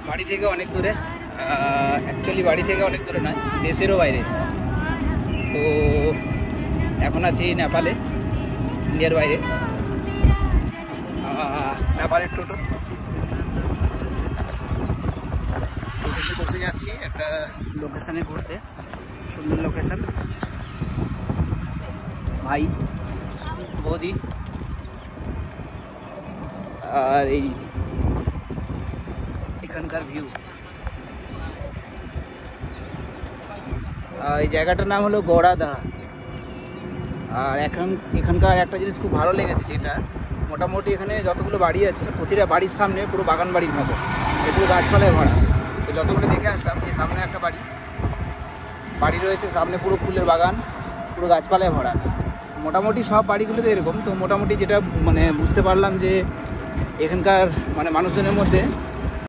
বাড়ি থেকে অনেক দূরে, অ্যাকচুয়ালি বাড়ি থেকে অনেক দূরে নয়, দেশেরও বাইরে। তো এখন আছি নেপালে, ইন্ডিয়ার বাইরে, নেপালের টোটো বসে যাচ্ছি একটা লোকেশানে ঘুরতে, সুন্দর লোকেশান। ভাই, বৌদি আর এই এখানকার ভিউ। এই জায়গাটার নাম হলো গড়াদা। আর এখানকার একটা জিনিস খুব ভালো লেগেছে, যেটা মোটামুটি এখানে যতগুলো বাড়ি আছে প্রতিটা বাড়ির সামনে পুরো বাগান বাড়ির মতো, পুরো গাছপালায় ভরা। তো যতগুলো দেখে আসলাম, যে সামনে একটা বাড়ি রয়েছে, সামনে পুরো ফুলের বাগান, পুরো গাছপালায় ভরা। মোটামুটি সব বাড়িগুলোতে এরকম। তো মোটামুটি যেটা মানে বুঝতে পারলাম যে এখানকার মানে মানুষজনের মধ্যে